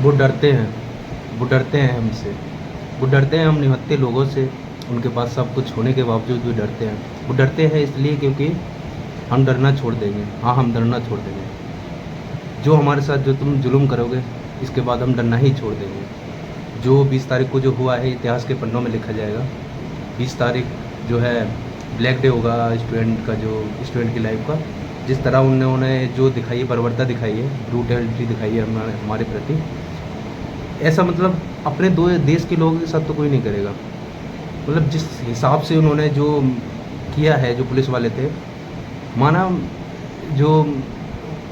वो डरते हैं, वो डरते हैं हमसे, वो डरते हैं हम निहत्थे लोगों से। उनके पास सब कुछ होने के बावजूद भी डरते हैं। वो डरते हैं इसलिए क्योंकि हम डरना छोड़ देंगे। हाँ, हम डरना छोड़ देंगे। जो हमारे साथ जो तुम जुल्म करोगे, इसके बाद हम डरना ही छोड़ देंगे। जो 20 तारीख को जो हुआ है, इतिहास के पन्नों में लिखा जाएगा। 20 तारीख जो है ब्लैक डे होगा स्टूडेंट का, जो स्टूडेंट की लाइफ का। जिस तरह उन्होंने जो दिखाई है, बर्बरता दिखाई है, ब्रूटैलिटी दिखाई है हमारे प्रति, ऐसा मतलब अपने दो देश के लोगों के साथ तो कोई नहीं करेगा। मतलब जिस हिसाब से उन्होंने जो किया है, जो पुलिस वाले थे, माना जो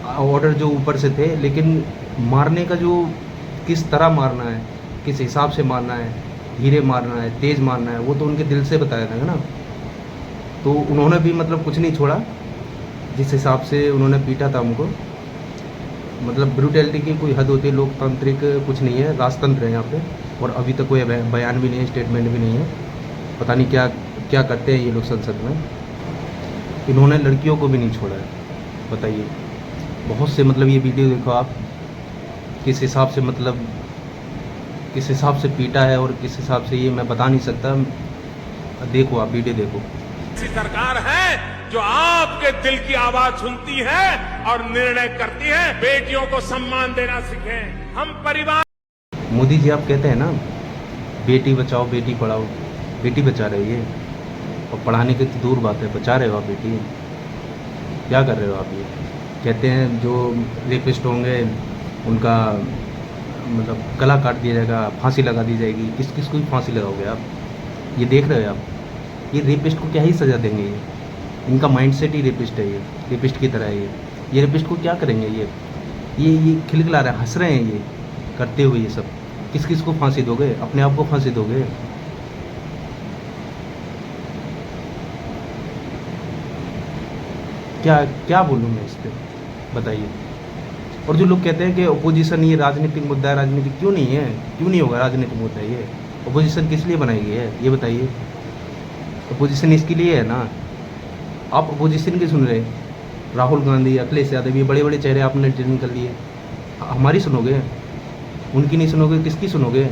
ऑर्डर जो ऊपर से थे, लेकिन मारने का जो किस तरह मारना है, किस हिसाब से मारना है, धीरे मारना है, तेज़ मारना है, वो तो उनके दिल से बताया था ना। तो उन्होंने भी मतलब कुछ नहीं छोड़ा। जिस हिसाब से उन्होंने पीटा था हमको, मतलब ब्रूटैलिटी की कोई हद होती है। लोकतांत्रिक कुछ नहीं है, राजतंत्र है यहाँ पे। और अभी तक कोई बयान भी नहीं है, स्टेटमेंट भी नहीं है। पता नहीं क्या क्या करते हैं ये लोग संसद में। इन्होंने लड़कियों को भी नहीं छोड़ा है, बताइए। बहुत से मतलब ये वीडियो देखो आप, किस हिसाब से मतलब किस हिसाब से पीटा है और किस हिसाब से, ये मैं बता नहीं सकता। देखो आप वीडियो देखो। ऐसी सरकार है जो आपके दिल की आवाज सुनती है और निर्णय करती है। बेटियों को सम्मान देना सीखें। हम परिवार। मोदी जी, आप कहते हैं ना बेटी बचाओ बेटी पढ़ाओ, बेटी बचा रही है। और पढ़ाने की तो दूर बात है, बचा रहे हो आप बेटी। क्या कर रहे हो आप? ये कहते हैं जो रेपिस्ट होंगे उनका मतलब गला काट दिया जाएगा, फांसी लगा दी जाएगी। किस किस को भी फांसी लगाओगे आप? ये देख रहे हो आप? ये रेपिस्ट को क्या ही सज़ा देंगे? ये इनका माइंडसेट ही रेपिस्ट है। ये रेपिस्ट की तरह है। ये रेपिस्ट को क्या करेंगे? ये खिलखिला रहे हैं, हंस रहे हैं ये करते हुए। ये सब किस किस को फांसी दोगे? अपने आप को फांसी दोगे? क्या क्या बोलूँ मैं इस पे, बताइए। और जो लोग कहते हैं कि ओपोजिशन ये राजनीतिक मुद्दा है, राजनीतिक क्यों नहीं है? क्यों नहीं होगा राजनीतिक मुद्दा? ये ओपोजिशन किस लिए बनाई गई है, ये बताइए। ओपोजिशन इसके लिए है ना। आप ओपोजिशन की सुन रहे? राहुल गांधी, अखिलेश यादव, ये बड़े बड़े चेहरे आपने ट्रेनिंग कर लिए। हमारी सुनोगे? उनकी नहीं सुनोगे, किसकी सुनोगे?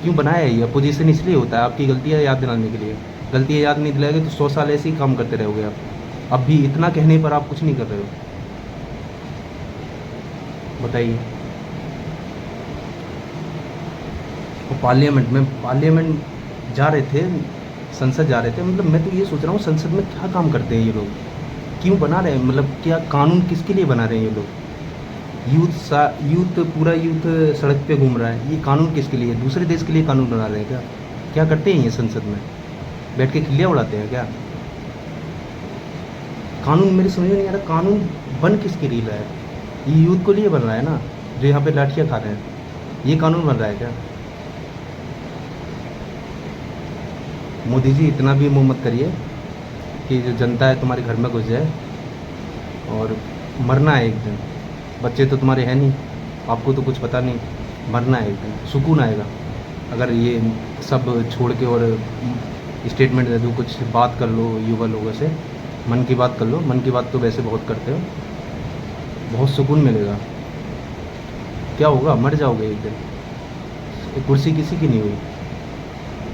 क्यों बनाया है ये? अपोजिशन इसलिए होता है आपकी गलतियाँ याद दिलाने के लिए। गलतियाँ याद नहीं दिलाएंगे तो 100 साल ऐसे ही काम करते रहोगे आप। अब भी इतना कहने पर आप कुछ नहीं कर रहे हो, बताइए। और पार्लियामेंट जा रहे थे, संसद जा रहे थे। मतलब मैं तो ये सोच रहा हूँ संसद में क्या काम करते हैं ये लोग? क्यों बना रहे हैं? मतलब क्या कानून किसके लिए बना रहे हैं ये लोग? पूरा यूथ सड़क पे घूम रहा है। ये कानून किसके लिए? दूसरे देश के लिए कानून बना रहे हैं क्या? क्या करते हैं ये संसद में? बैठ के खिल्लियाँ उड़ाते हैं क्या? कानून मेरे समझ में नहीं आ रहा, कानून बन किसके लिए रहा है? ये यूथ को लिए बन रहा है ना, जो यहाँ पे लाठियाँ खा रहे हैं। ये कानून बन रहा है क्या? मोदी जी, इतना भी मुँह मत करिए कि जो जनता है तुम्हारे घर में घुस जाए। और मरना है एक दिन। बच्चे तो तुम्हारे हैं नहीं, आपको तो कुछ पता नहीं। मरना है एक दिन, सुकून आएगा अगर ये सब छोड़ के और स्टेटमेंट दे दो, कुछ बात कर लो युवा लोगों से, मन की बात कर लो। मन की बात तो वैसे बहुत करते हो, बहुत सुकून मिलेगा। क्या होगा? मर जाओगे एक दिन। ये कुर्सी किसी की नहीं हुई,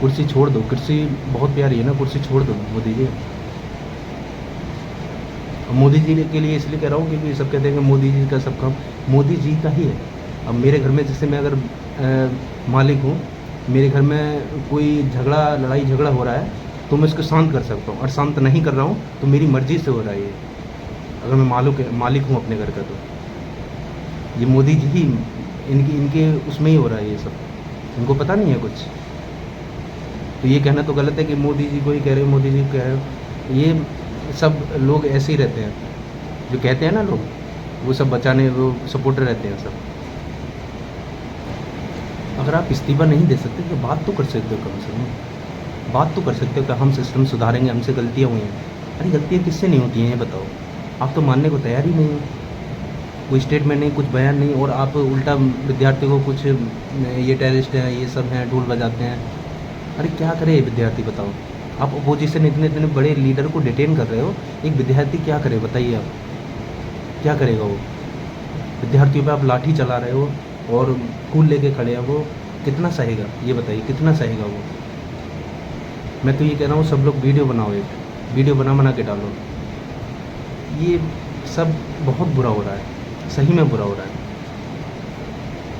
कुर्सी छोड़ दो। कुर्सी बहुत प्यारी है ना, कुर्सी छोड़ दो मोदी जी। मोदी जी के लिए इसलिए कह रहा हूँ क्योंकि सब कहते हैं कि मोदी जी का सब काम मोदी जी का ही है। अब मेरे घर में जैसे मैं अगर मालिक हूँ, मेरे घर में कोई लड़ाई झगड़ा हो रहा है तो मैं उसको शांत कर सकता हूँ, और शांत नहीं कर रहा हूँ तो मेरी मर्ज़ी से हो रहा है ये। अगर मैं मालिक हूँ अपने घर का, तो ये मोदी जी ही इनके उसमें ही हो रहा है ये सब। इनको पता नहीं है कुछ। तो ये कहना तो गलत है कि मोदी जी को ही कह रहे हो, मोदी जी को कह रहे हो। ये सब लोग ऐसे ही रहते हैं, जो कहते हैं ना लोग, वो सब बचाने, वो सपोर्टर रहते हैं सब। अगर आप इस्तीफा नहीं दे सकते तो बात तो कर सकते हो, कम से कम बात तो कर सकते हो कि हम सिस्टम सुधारेंगे, हमसे गलतियाँ हुई हैं। अरे गलतियाँ किससे नहीं होती हैं ये बताओ? आप तो मानने को तैयार ही नहीं हो। कोई स्टेटमेंट नहीं, कुछ बयान नहीं, और आप उल्टा विद्यार्थी को कुछ ये टेररिस्ट हैं, ये सब हैं, ढोल बजाते हैं। अरे क्या करे विद्यार्थी, बताओ? आप अपोजिशन इतने इतने बड़े लीडर को डिटेन कर रहे हो, एक विद्यार्थी क्या करे बताइए? आप क्या करेगा वो? विद्यार्थियों पे आप लाठी चला रहे हो, और कूल लेके खड़े हैं, वो कितना सहेगा ये बताइए, कितना सहेगा वो। मैं तो ये कह रहा हूँ सब लोग वीडियो बनाओ, एक वीडियो बना के डालो। ये सब बहुत बुरा हो रहा है, सही में बुरा हो रहा है,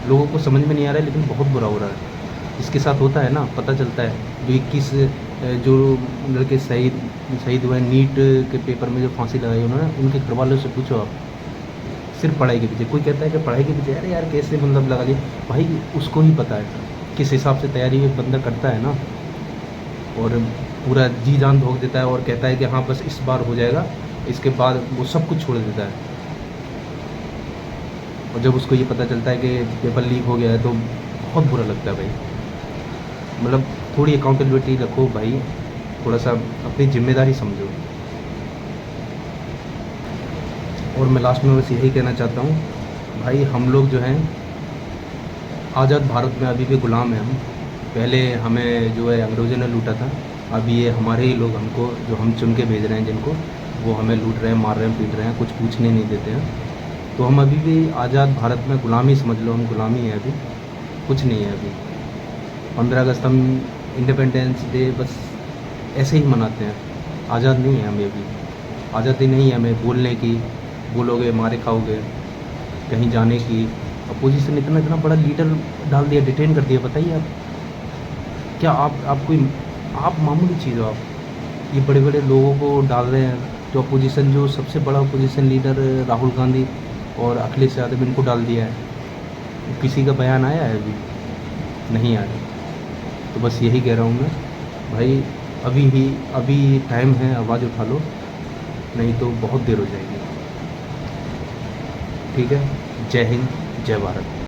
लोगों को समझ में नहीं आ रहा है लेकिन बहुत बुरा हो रहा है। जिसके साथ होता है ना पता चलता है। जो 21 जो लड़के शहीद हुए नीट के पेपर में जो फांसी लगाई उन्होंने, उनके घर वालों से पूछो आप। सिर्फ पढ़ाई के पीछे। कोई कहता है कि पढ़ाई के पीछे, अरे यार कैसे मतलब लगा ली, भाई उसको ही पता है किस हिसाब से तैयारी बंदा करता है ना, और पूरा जी जान झोंक देता है और कहता है कि हाँ बस इस बार हो जाएगा, इसके बाद वो सब कुछ छोड़ देता है। और जब उसको ये पता चलता है कि पेपर लीक हो गया है तो बहुत बुरा लगता है भाई। मतलब थोड़ी अकाउंटेबिलिटी रखो भाई, थोड़ा सा अपनी जिम्मेदारी समझो। और मैं लास्ट में बस यही कहना चाहता हूँ भाई, हम लोग जो हैं आज़ाद भारत में अभी भी गुलाम हैं हम। पहले हमें जो है अंग्रेज़ों ने लूटा था, अभी ये हमारे ही लोग हमको, जो हम चुन के भेज रहे हैं जिनको, वो हमें लूट रहे हैं, मार रहे हैं, पीट रहे हैं, कुछ पूछने नहीं देते हैं। तो हम अभी भी आज़ाद भारत में गुलामी समझ लो, हम गुलामी है अभी, कुछ नहीं है अभी। 15 अगस्त हम इंडिपेंडेंस डे बस ऐसे ही मनाते हैं, आज़ाद नहीं है हमें अभी। आज़ादी नहीं है हमें बोलने की, बोलोगे मारे खाओगे, कहीं जाने की। अपोजिशन इतना बड़ा लीडर डाल दिया, डिटेन कर दिया, बताइए आप क्या, आप कोई, आप मामूली चीज़ हो आप। ये बड़े बड़े लोगों को डाल रहे हैं, जो अपोजिशन, जो सबसे बड़ा अपोजिशन लीडर राहुल गांधी और अखिलेश यादव, इनको डाल दिया है। किसी का बयान आया है अभी? नहीं आया। तो बस यही कह रहा हूँ मैं भाई, अभी टाइम है, आवाज़ उठा लो, नहीं तो बहुत देर हो जाएगी। ठीक है, जय हिंद, जय भारत।